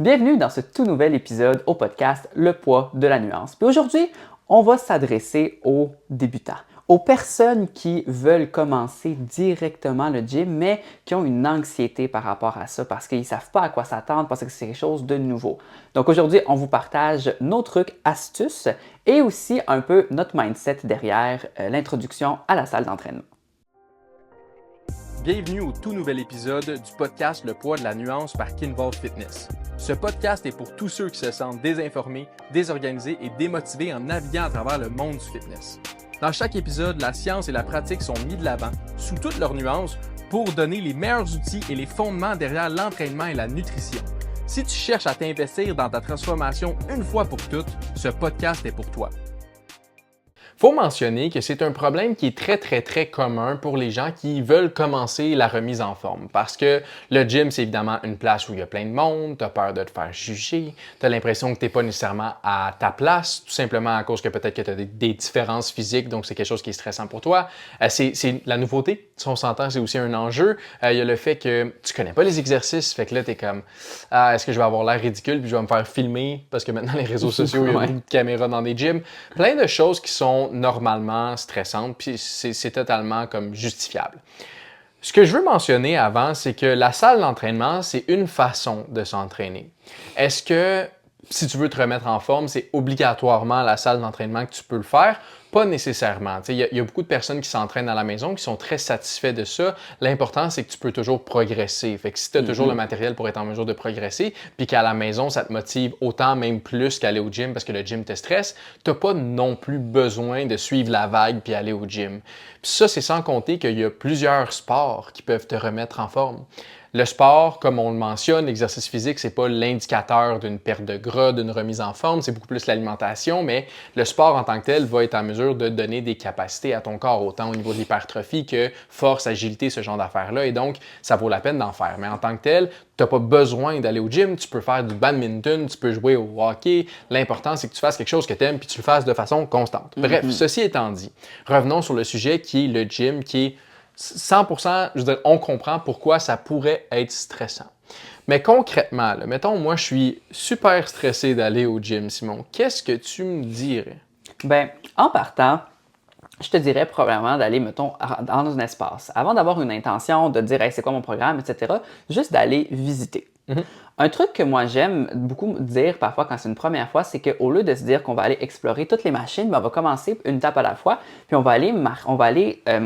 Bienvenue dans ce tout nouvel épisode au podcast Le poids de la nuance. Puis aujourd'hui, on va s'adresser aux débutants, aux personnes qui veulent commencer directement le gym, mais qui ont une anxiété par rapport à ça parce qu'ils ne savent pas à quoi s'attendre, parce que c'est quelque chose de nouveau. Donc aujourd'hui, on vous partage nos trucs, astuces et aussi un peu notre mindset derrière l'introduction à la salle d'entraînement. Bienvenue au tout nouvel épisode du podcast Le poids de la nuance par Kinvolve Fitness. Ce podcast est pour tous ceux qui se sentent désinformés, désorganisés et démotivés en naviguant à travers le monde du fitness. Dans chaque épisode, la science et la pratique sont mis de l'avant, sous toutes leurs nuances, pour donner les meilleurs outils et les fondements derrière l'entraînement et la nutrition. Si tu cherches à t'investir dans ta transformation une fois pour toutes, ce podcast est pour toi. Faut mentionner que c'est un problème qui est très commun pour les gens qui veulent commencer la remise en forme. Parce que le gym, c'est évidemment une place où il y a plein de monde, tu as peur de te faire juger, tu as l'impression que tu n'es pas nécessairement à ta place, tout simplement à cause que peut-être que tu as des différences physiques, donc c'est quelque chose qui est stressant pour toi. C'est la nouveauté, si on s'entend, c'est aussi un enjeu. Il y a le fait que tu connais pas les exercices, fait que là, tu es comme « est-ce que je vais avoir l'air ridicule puis je vais me faire filmer? » Parce que maintenant, les réseaux sociaux, il y a beaucoup de caméras dans des gyms. Plein de choses qui sont normalement stressantes, puis c'est totalement comme justifiable. Ce que je veux mentionner avant, c'est que la salle d'entraînement, c'est une façon de s'entraîner. Est-ce que si tu veux te remettre en forme, c'est obligatoirement la salle d'entraînement que tu peux le faire? Pas nécessairement. Il y a beaucoup de personnes qui s'entraînent à la maison, qui sont très satisfaits de ça. L'important, c'est que tu peux toujours progresser. Fait que si tu as toujours le matériel pour être en mesure de progresser, puis qu'à la maison, ça te motive autant, même plus qu'aller au gym parce que le gym te stresse, tu n'as pas non plus besoin de suivre la vague puis aller au gym. Puis ça, c'est sans compter qu'il y a plusieurs sports qui peuvent te remettre en forme. Le sport, comme on le mentionne, l'exercice physique, c'est pas l'indicateur d'une perte de gras, d'une remise en forme, c'est beaucoup plus l'alimentation, mais le sport en tant que tel va être en mesure de donner des capacités à ton corps, autant au niveau de l'hypertrophie que force, agilité, ce genre d'affaires-là, et donc ça vaut la peine d'en faire. Mais en tant que tel, tu n'as pas besoin d'aller au gym, tu peux faire du badminton, tu peux jouer au hockey. L'important, c'est que tu fasses quelque chose que tu aimes puis tu le fasses de façon constante. Bref, ceci étant dit, revenons sur le sujet qui est le gym, qui est 100%, je veux dire, on comprend pourquoi ça pourrait être stressant. Mais concrètement, là, mettons, moi, je suis super stressé d'aller au gym, Simon. Qu'est-ce que tu me dirais? Bien, en partant, je te dirais probablement d'aller, mettons, dans un espace. Avant d'avoir une intention de dire hey, c'est quoi mon programme, etc., juste d'aller visiter. Un truc que moi j'aime beaucoup dire parfois quand c'est une première fois, c'est qu'au lieu de se dire qu'on va aller explorer toutes les machines, ben, on va commencer une étape à la fois, puis on va aller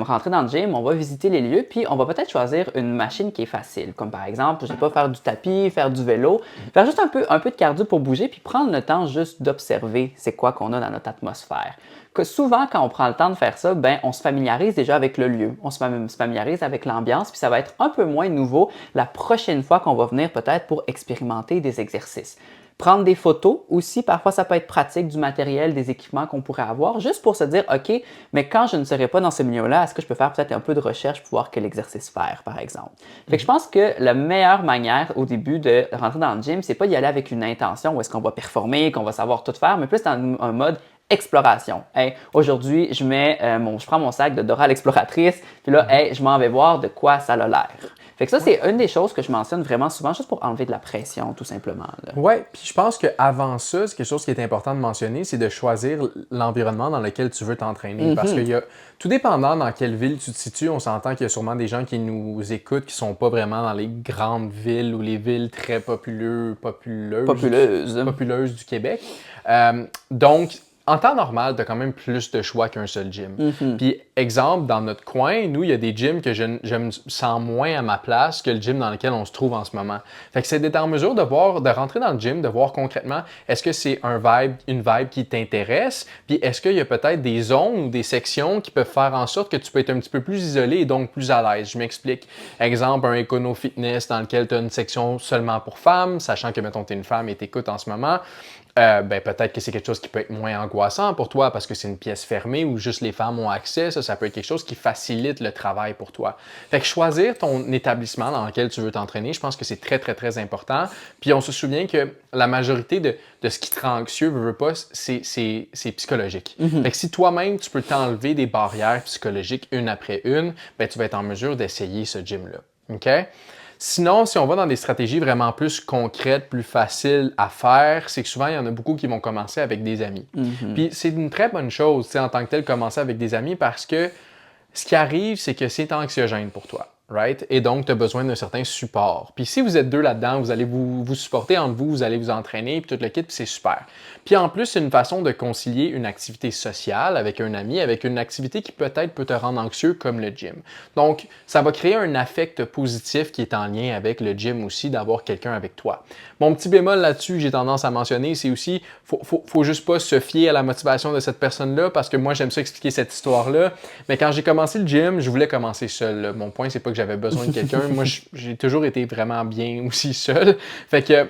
rentrer dans le gym, on va visiter les lieux, puis on va peut-être choisir une machine qui est facile, comme par exemple, je sais pas, faire du tapis, faire du vélo, faire juste un peu de cardio pour bouger, puis prendre le temps juste d'observer c'est quoi qu'on a dans notre atmosphère. Que souvent, quand on prend le temps de faire ça, ben, on se familiarise déjà avec le lieu, on se familiarise avec l'ambiance, puis ça va être un peu moins nouveau la prochaine fois qu'on va venir peut-être pour expérimenter des exercices. Prendre des photos aussi, parfois ça peut être pratique du matériel, des équipements qu'on pourrait avoir, juste pour se dire, OK, mais quand je ne serai pas dans ce milieu-là, est-ce que je peux faire peut-être un peu de recherche pour voir quel exercice faire, par exemple? Fait que je pense que la meilleure manière au début de rentrer dans le gym, c'est pas d'y aller avec une intention où est-ce qu'on va performer, qu'on va savoir tout faire, mais plus dans un mode exploration. Hey, aujourd'hui, je prends mon sac de Dora l'exploratrice, puis là, hey, je m'en vais voir de quoi ça a l'air. Fait que ça, c'est une des choses que je mentionne vraiment souvent, juste pour enlever de la pression, tout simplement. Oui, puis je pense qu'avant ça, c'est quelque chose qui est important de mentionner, c'est de choisir l'environnement dans lequel tu veux t'entraîner. Parce que tout dépendant dans quelle ville tu te situes, on s'entend qu'il y a sûrement des gens qui nous écoutent qui sont pas vraiment dans les grandes villes ou les villes très populeuses du Québec. Donc, en temps normal, tu as quand même plus de choix qu'un seul gym. Puis, exemple, dans notre coin, nous, il y a des gyms que je me sens moins à ma place que le gym dans lequel on se trouve en ce moment. Fait que c'est d'être en mesure de rentrer dans le gym, de voir concrètement, est-ce que c'est une vibe qui t'intéresse? Puis, est-ce qu'il y a peut-être des zones ou des sections qui peuvent faire en sorte que tu peux être un petit peu plus isolé et donc plus à l'aise? Je m'explique. Exemple, un écono-fitness dans lequel tu as une section seulement pour femmes, sachant que, mettons, tu es une femme et t'écoutes en ce moment. Peut-être que c'est quelque chose qui peut être moins angoissant pour toi parce que c'est une pièce fermée où juste les femmes ont accès. Ça peut être quelque chose qui facilite le travail pour toi. Fait que choisir ton établissement dans lequel tu veux t'entraîner, je pense que c'est très important. Puis on se souvient que la majorité de ce qui te rend anxieux, veut pas, c'est psychologique. Fait que si toi-même, tu peux t'enlever des barrières psychologiques une après une, tu vas être en mesure d'essayer ce gym-là. OK? Sinon, si on va dans des stratégies vraiment plus concrètes, plus faciles à faire, c'est que souvent, il y en a beaucoup qui vont commencer avec des amis. Puis c'est une très bonne chose, tu sais, en tant que tel, commencer avec des amis parce que ce qui arrive, c'est que c'est anxiogène pour toi. Right? Et donc, tu as besoin d'un certain support. Puis si vous êtes deux là-dedans, vous allez vous supporter entre vous, vous allez vous entraîner, puis tout le kit, puis c'est super. Puis en plus, c'est une façon de concilier une activité sociale avec un ami, avec une activité qui peut-être peut te rendre anxieux comme le gym. Donc, ça va créer un affect positif qui est en lien avec le gym aussi, d'avoir quelqu'un avec toi. Mon petit bémol là-dessus, j'ai tendance à mentionner, c'est aussi, faut juste pas se fier à la motivation de cette personne-là, parce que moi, j'aime ça expliquer cette histoire-là. Mais quand j'ai commencé le gym, je voulais commencer seul. Là. Mon point, c'est pas que j'avais besoin de quelqu'un. Moi, j'ai toujours été vraiment bien aussi seul. Fait que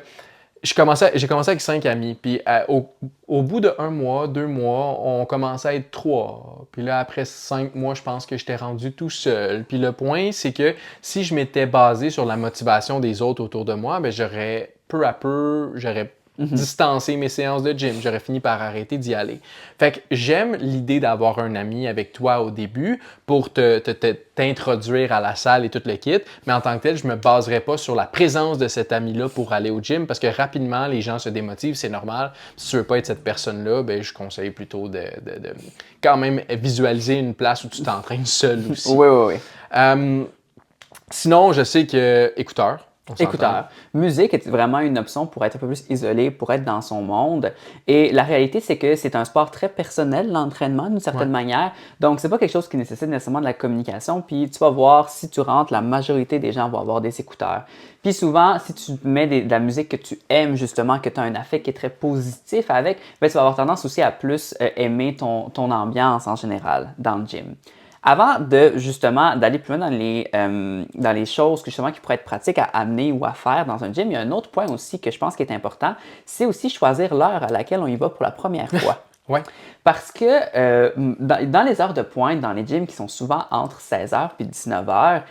j'ai commencé avec 5 amis. Puis au bout de 1 mois, 2 mois, on commençait à être 3. Puis là, après 5 mois, je pense que j'étais rendu tout seul. Puis le point, c'est que si je m'étais basé sur la motivation des autres autour de moi, ben j'aurais peu à peu, distancé mes séances de gym. J'aurais fini par arrêter d'y aller. Fait que j'aime l'idée d'avoir un ami avec toi au début pour t'introduire à la salle et tout le kit, mais en tant que tel, je me baserais pas sur la présence de cet ami-là pour aller au gym parce que rapidement, les gens se démotivent, c'est normal. Si tu veux pas être cette personne-là, ben je conseille plutôt de quand même visualiser une place où tu t'entraînes seul aussi. Oui. Sinon, je sais que écouteurs. Écouteurs. Musique est vraiment une option pour être un peu plus isolé, pour être dans son monde. Et la réalité, c'est que c'est un sport très personnel, l'entraînement, d'une certaine manière. Donc, c'est pas quelque chose qui nécessite nécessairement de la communication. Puis, tu vas voir, si tu rentres, la majorité des gens vont avoir des écouteurs. Puis, souvent, si tu mets de la musique que tu aimes, justement, que tu as un affect qui est très positif avec, ben, tu vas avoir tendance aussi à plus aimer ton ambiance en général dans le gym. Avant de justement d'aller plus loin dans les choses que, justement, qui pourraient être pratiques à amener ou à faire dans un gym, il y a un autre point aussi que je pense qui est important, c'est aussi choisir l'heure à laquelle on y va pour la première fois. Ouais. Parce que dans les heures de pointe, dans les gyms qui sont souvent entre 16h et 19h,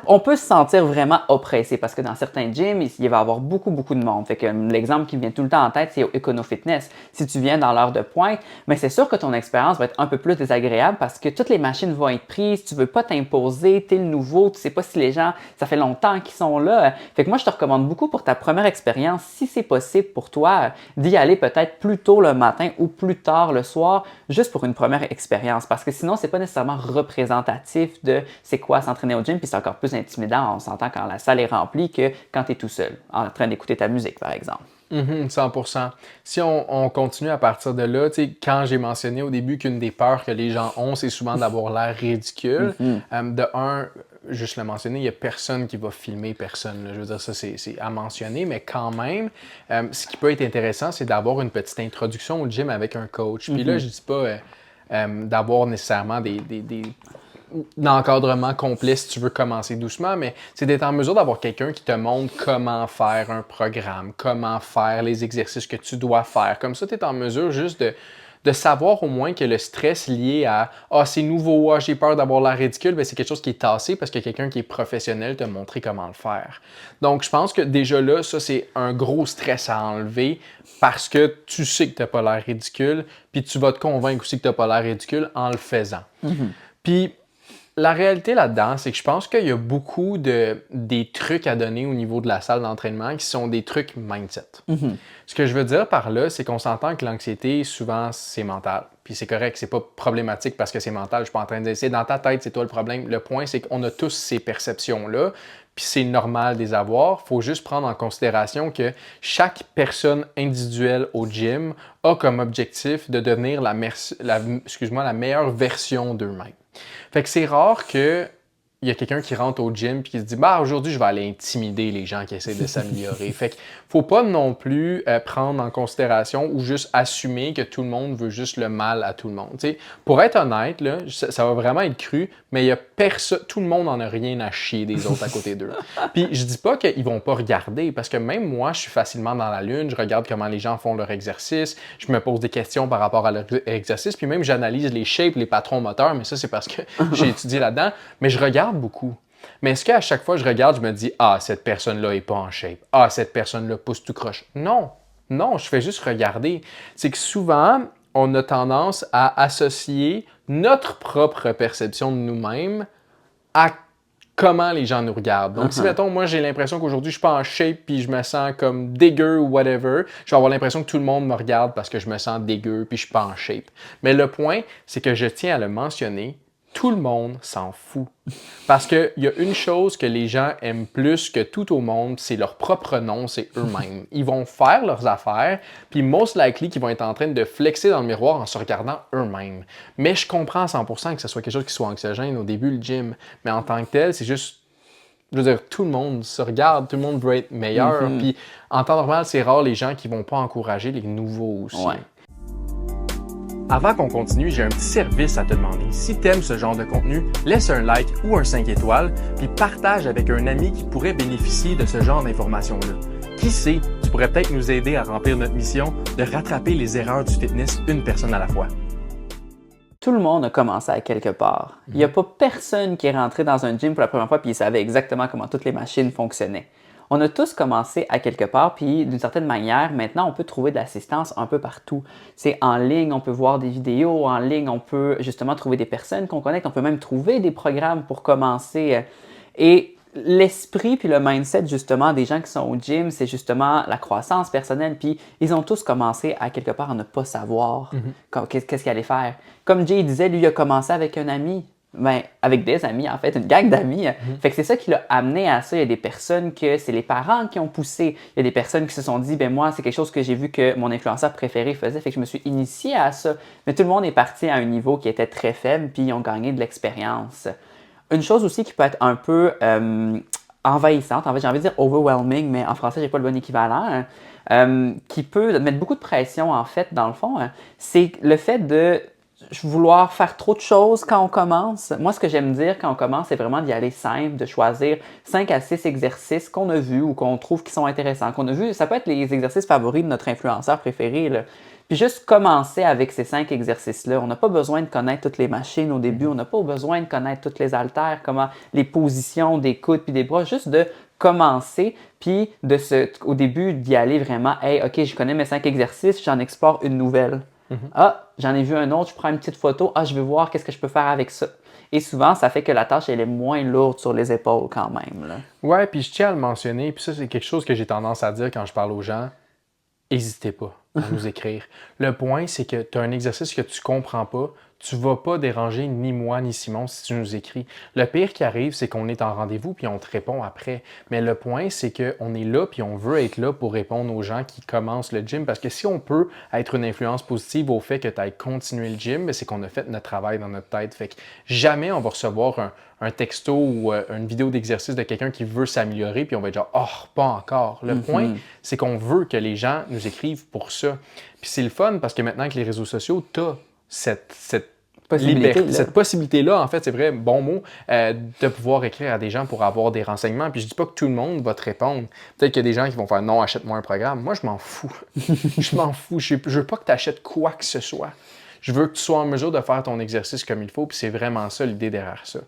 on peut se sentir vraiment oppressé parce que dans certains gyms, il va y avoir beaucoup de monde. Fait que l'exemple qui me vient tout le temps en tête, c'est au Econo Fitness. Si tu viens dans l'heure de pointe, mais c'est sûr que ton expérience va être un peu plus désagréable parce que toutes les machines vont être prises, tu veux pas t'imposer, tu es le nouveau, tu sais pas si les gens, ça fait longtemps qu'ils sont là. Fait que moi, je te recommande beaucoup pour ta première expérience, si c'est possible pour toi, d'y aller peut-être plus tôt le matin ou plus tard le soir, juste pour une première expérience. Parce que sinon, c'est pas nécessairement représentatif de c'est quoi s'entraîner au gym, puis c'est encore plus intimidant, on s'entend quand la salle est remplie que quand tu es tout seul, en train d'écouter ta musique, par exemple. 100%. Si on continue à partir de là, tu sais, quand j'ai mentionné au début qu'une des peurs que les gens ont, c'est souvent d'avoir l'air ridicule. De un, juste le mentionner, il n'y a personne qui va filmer personne. Là. Je veux dire, ça, c'est à mentionner, mais quand même, ce qui peut être intéressant, c'est d'avoir une petite introduction au gym avec un coach. Puis là, je dis pas d'avoir nécessairement d'encadrement complet si tu veux commencer doucement, mais c'est d'être en mesure d'avoir quelqu'un qui te montre comment faire un programme, comment faire les exercices que tu dois faire. Comme ça, tu es en mesure juste de savoir au moins que le stress lié à « Ah, c'est nouveau, ah, j'ai peur d'avoir l'air ridicule », ben, c'est quelque chose qui est tassé parce que quelqu'un qui est professionnel t'a montré comment le faire. Donc, je pense que déjà là, ça, c'est un gros stress à enlever parce que tu sais que tu n'as pas l'air ridicule, puis tu vas te convaincre aussi que tu n'as pas l'air ridicule en le faisant. Puis, la réalité là-dedans, c'est que je pense qu'il y a beaucoup des trucs à donner au niveau de la salle d'entraînement qui sont des trucs mindset. Ce que je veux dire par là, c'est qu'on s'entend que l'anxiété, souvent, c'est mental. Puis c'est correct, c'est pas problématique parce que c'est mental. Je suis pas en train de dire, c'est dans ta tête, c'est toi le problème. Le point, c'est qu'on a tous ces perceptions-là, puis c'est normal de les avoir. Il faut juste prendre en considération que chaque personne individuelle au gym a comme objectif de devenir la meilleure version d'eux-mêmes. Fait que c'est rare qu'il y a quelqu'un qui rentre au gym et qui se dit « Bah, aujourd'hui, je vais aller intimider les gens qui essaient de s'améliorer. » Fait qu'il faut pas non plus prendre en considération ou juste assumer que tout le monde veut juste le mal à tout le monde. T'sais, pour être honnête, là, ça va vraiment être cru, mais il y a tout le monde n'en a rien à chier des autres à côté d'eux. Puis je dis pas qu'ils vont pas regarder, parce que même moi, je suis facilement dans la lune, je regarde comment les gens font leur exercice, je me pose des questions par rapport à leur exercice, puis même j'analyse les shapes, les patrons moteurs, mais ça c'est parce que j'ai étudié là-dedans, mais je regarde beaucoup. Mais est-ce qu'à chaque fois que je regarde, je me dis « Ah, cette personne-là est pas en shape. Ah, cette personne-là pousse tout croche. » Non, je fais juste regarder. C'est que souvent, on a tendance à associer notre propre perception de nous-mêmes à comment les gens nous regardent. Donc, si, mettons, moi, j'ai l'impression qu'aujourd'hui, je suis pas en shape puis je me sens comme dégueu ou whatever, je vais avoir l'impression que tout le monde me regarde parce que je me sens dégueu puis je suis pas en shape. Mais le point, c'est que je tiens à le mentionner, tout le monde s'en fout. Parce qu'il y a une chose que les gens aiment plus que tout au monde, c'est leur propre nom, c'est eux-mêmes. Ils vont faire leurs affaires, puis most likely qu'ils vont être en train de flexer dans le miroir en se regardant eux-mêmes. Mais je comprends à 100% que ce soit quelque chose qui soit anxiogène au début, le gym. Mais en tant que tel, c'est juste... Je veux dire, tout le monde se regarde, tout le monde veut être meilleur. Puis en temps normal, c'est rare les gens qui vont pas encourager les nouveaux aussi. Ouais. Avant qu'on continue, j'ai un petit service à te demander. Si tu aimes ce genre de contenu, laisse un like ou un 5 étoiles, puis partage avec un ami qui pourrait bénéficier de ce genre d'informations-là. Qui sait, tu pourrais peut-être nous aider à remplir notre mission de rattraper les erreurs du fitness une personne à la fois. Tout le monde a commencé à quelque part. Il n'y a pas personne qui est rentré dans un gym pour la première fois puis il savait exactement comment toutes les machines fonctionnaient. On a tous commencé à quelque part, puis d'une certaine manière, maintenant, on peut trouver de l'assistance un peu partout. C'est en ligne, on peut voir des vidéos, en ligne, on peut justement trouver des personnes qu'on connecte, on peut même trouver des programmes pour commencer. Et l'esprit puis le mindset justement des gens qui sont au gym, c'est justement la croissance personnelle, puis ils ont tous commencé à quelque part à ne pas savoir qu'est-ce qu'il allait faire. Comme Jay disait, lui, il a commencé avec un ami. Ben, avec des amis, en fait, une gang d'amis. Fait que c'est ça qui l'a amené à ça. Il y a des personnes que c'est les parents qui ont poussé. Il y a des personnes qui se sont dit, ben moi, c'est quelque chose que j'ai vu que mon influenceur préféré faisait. Fait que je me suis initié à ça. Mais tout le monde est parti à un niveau qui était très faible, puis ils ont gagné de l'expérience. Une chose aussi qui peut être un peu envahissante, en fait, j'ai envie de dire overwhelming, mais en français, j'ai pas le bon équivalent, qui peut mettre beaucoup de pression, en fait, dans le fond, c'est le fait de vouloir faire trop de choses quand on commence. Moi, ce que j'aime dire quand on commence, c'est vraiment d'y aller simple, de choisir 5 à 6 exercices qu'on a vus ou qu'on trouve qui sont intéressants, qu'on a vus. Ça peut être les exercices favoris de notre influenceur préféré, là. Puis juste commencer avec ces 5 exercices-là. On n'a pas besoin de connaître toutes les machines au début. On n'a pas besoin de connaître toutes les haltères, comment les positions des coudes puis des bras. Juste de commencer, puis au début d'y aller vraiment, hey, OK, je connais mes 5 exercices, j'en explore une nouvelle. Ah, j'en ai vu un autre, je prends une petite photo, ah, je vais voir qu'est-ce que je peux faire avec ça. Et souvent, ça fait que la tâche, elle est moins lourde sur les épaules quand même, là. Ouais, puis je tiens à le mentionner, puis ça, c'est quelque chose que j'ai tendance à dire quand je parle aux gens. N'hésitez pas à nous écrire. Le point, c'est que tu as un exercice que tu comprends pas, tu vas pas déranger ni moi ni Simon si tu nous écris. Le pire qui arrive, c'est qu'on est en rendez-vous puis on te répond après. Mais le point, c'est qu'on est là puis on veut être là pour répondre aux gens qui commencent le gym. Parce que si on peut être une influence positive au fait que tu ailles continuer le gym, c'est qu'on a fait notre travail dans notre tête. Fait que jamais on va recevoir un texto ou une vidéo d'exercice de quelqu'un qui veut s'améliorer, puis on va être genre « Oh, pas encore ». Le point, c'est qu'on veut que les gens nous écrivent pour ça. Puis c'est le fun parce que maintenant avec les réseaux sociaux, tu as cette possibilité-là, en fait, c'est vrai, bon mot, de pouvoir écrire à des gens pour avoir des renseignements. Puis je dis pas que tout le monde va te répondre. Peut-être qu'il y a des gens qui vont faire « Non, achète-moi un programme ». Moi, je m'en fous. Je m'en fous. Je veux pas que tu achètes quoi que ce soit. Je veux que tu sois en mesure de faire ton exercice comme il faut, puis c'est vraiment ça l'idée derrière ça.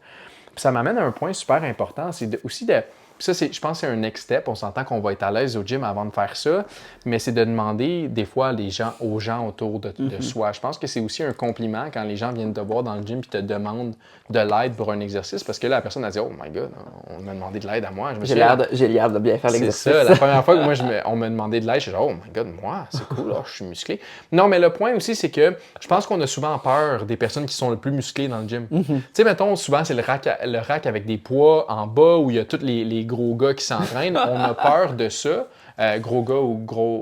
Puis ça m'amène à un point super important, c'est aussi de... Puis ça, je pense que c'est un next step. On s'entend qu'on va être à l'aise au gym avant de faire ça, mais c'est de demander des fois aux gens autour de soi. Je pense que c'est aussi un compliment quand les gens viennent te voir dans le gym et te demandent de l'aide pour un exercice, parce que là, la personne a dit « Oh my God, on m'a demandé de l'aide à moi. » J'ai l'air de bien faire l'exercice. C'est ça. La première fois que on m'a demandé de l'aide, je suis genre « Oh my God, moi, c'est cool, là, je suis musclé. » Non, mais le point aussi, c'est que je pense qu'on a souvent peur des personnes qui sont le plus musclées dans le gym. Tu sais, mettons, souvent, c'est le rack avec des poids en bas où il y a tous les gros gars qui s'entraînent. On a peur de ça. Gros gars ou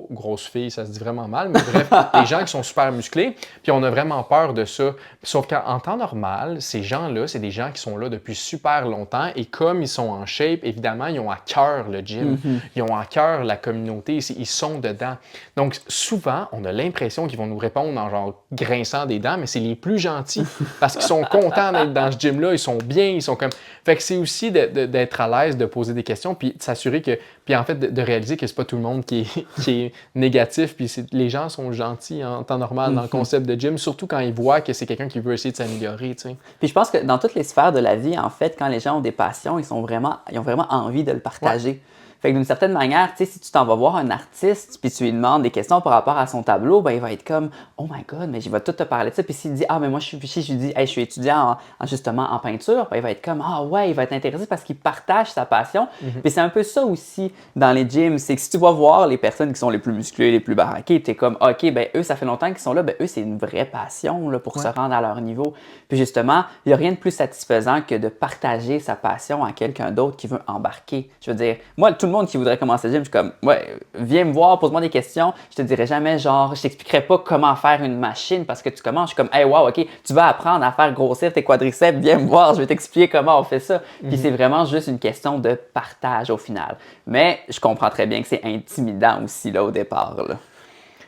grosse fille, ça se dit vraiment mal, mais bref, les gens qui sont super musclés, puis on a vraiment peur de ça. Sauf qu'en temps normal, ces gens-là, c'est des gens qui sont là depuis super longtemps et comme ils sont en shape, évidemment, ils ont à cœur le gym, ils ont à cœur la communauté, ils sont dedans. Donc souvent, on a l'impression qu'ils vont nous répondre en genre grinçant des dents, mais c'est les plus gentils parce qu'ils sont contents d'être dans ce gym-là, ils sont bien, ils sont comme... Fait que c'est aussi d'être à l'aise, de poser des questions, puis de s'assurer que... Puis en fait, de réaliser que c'est pas tout le monde qui est négatif, puis les gens sont gentils en temps normal dans le concept de gym, surtout quand ils voient que c'est quelqu'un qui veut essayer de s'améliorer, tu sais. Puis je pense que dans toutes les sphères de la vie, en fait, quand les gens ont des passions, ils ont vraiment envie de le partager. Ouais. Fait que d'une certaine manière, tu sais, si tu t'en vas voir un artiste puis tu lui demandes des questions par rapport à son tableau, ben il va être comme oh my god, mais il va tout te parler de ça. Puis s'il dit ah mais moi je lui dis hey, je suis étudiant justement en peinture, ben il va être comme ah ouais, il va être intéressé parce qu'il partage sa passion. Puis c'est un peu ça aussi dans les gyms, c'est que si tu vas voir les personnes qui sont les plus musclées, les plus baraquées, tu es comme ok, ben eux ça fait longtemps qu'ils sont là, ben eux c'est une vraie passion là, pour se rendre à leur niveau. Puis justement, il n'y a rien de plus satisfaisant que de partager sa passion à quelqu'un d'autre qui veut embarquer. Je veux dire, moi, tout le monde qui voudrait commencer le gym, je suis comme, ouais, viens me voir, pose-moi des questions. Je te dirai jamais, genre, je t'expliquerai pas comment faire une machine parce que tu commences. Je suis comme, hey, wow, OK, tu vas apprendre à faire grossir tes quadriceps, viens me voir, je vais t'expliquer comment on fait ça. Puis c'est vraiment juste une question de partage au final. Mais je comprends très bien que c'est intimidant aussi, là, au départ, là.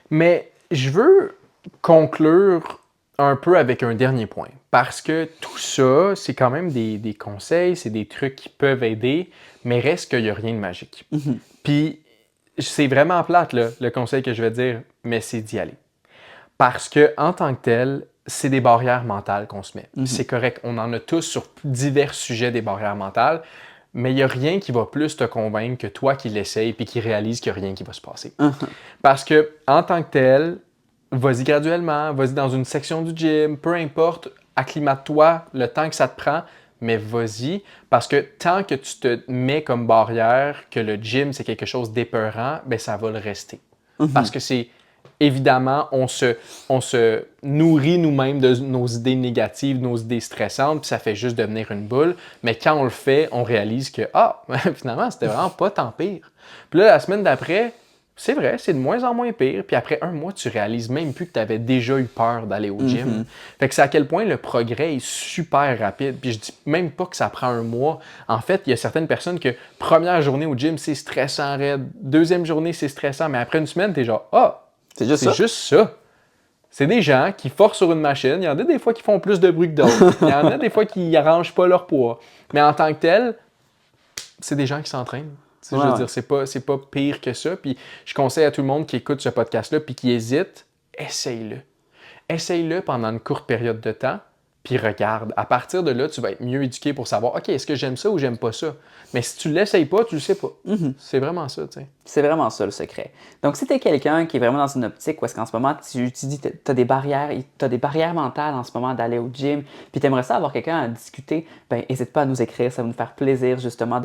Mais je veux conclure un peu avec un dernier point. Parce que tout ça, c'est quand même des conseils, c'est des trucs qui peuvent aider, mais reste qu'il n'y a rien de magique. Puis, c'est vraiment plate, là, le conseil que je vais dire, mais c'est d'y aller. Parce que en tant que tel, c'est des barrières mentales qu'on se met. C'est correct, on en a tous sur divers sujets des barrières mentales, mais il n'y a rien qui va plus te convaincre que toi qui l'essayes puis qui réalise qu'il n'y a rien qui va se passer. Parce que en tant que tel, vas-y graduellement, vas-y dans une section du gym, peu importe, acclimate-toi le temps que ça te prend, mais vas-y, parce que tant que tu te mets comme barrière que le gym, c'est quelque chose d'épeurant, ben ça va le rester. Parce que c'est, évidemment, on se nourrit nous-mêmes de nos idées négatives, nos idées stressantes, puis ça fait juste devenir une boule. Mais quand on le fait, on réalise que, finalement, c'était vraiment pas tant pire. Puis là, la semaine d'après, c'est vrai, c'est de moins en moins pire. Puis après un mois, tu réalises même plus que tu avais déjà eu peur d'aller au gym. Fait que c'est à quel point le progrès est super rapide. Puis je dis même pas que ça prend un mois. En fait, il y a certaines personnes que première journée au gym, c'est stressant, raide. Deuxième journée, c'est stressant. Mais après une semaine, t'es genre, c'est juste ça. C'est des gens qui forcent sur une machine. Il y en a des fois qui font plus de bruit que d'autres. Il y en a des fois qui n'arrangent pas leur poids. Mais en tant que tel, c'est des gens qui s'entraînent. Je veux dire, c'est pas pire que ça. Puis je conseille à tout le monde qui écoute ce podcast-là puis qui hésite, essaye-le. Essaye-le pendant une courte période de temps, puis regarde. À partir de là, tu vas être mieux éduqué pour savoir, OK, est-ce que j'aime ça ou j'aime pas ça? Mais si tu l'essayes pas, tu le sais pas. C'est vraiment ça, tu sais. C'est vraiment ça le secret. Donc, si tu es quelqu'un qui est vraiment dans une optique où est-ce qu'en ce moment, tu dis tu as des barrières mentales en ce moment d'aller au gym, puis tu aimerais ça avoir quelqu'un à discuter, ben n'hésite pas à nous écrire, ça va nous faire plaisir justement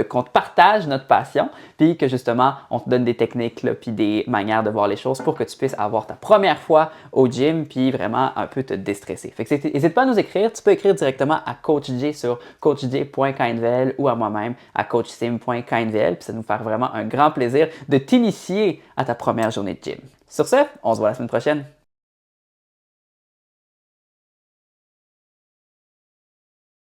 qu'on te partage notre passion, puis que justement, on te donne des techniques, là, puis des manières de voir les choses pour que tu puisses avoir ta première fois au gym, puis vraiment un peu te déstresser. Fait que n'hésite pas à nous écrire, tu peux écrire directement à Coach J sur coachj.kindvel ou à moi-même à coachsim.kindvel, puis ça va nous faire vraiment un grand plaisir de t'initier à ta première journée de gym. Sur ce, on se voit la semaine prochaine.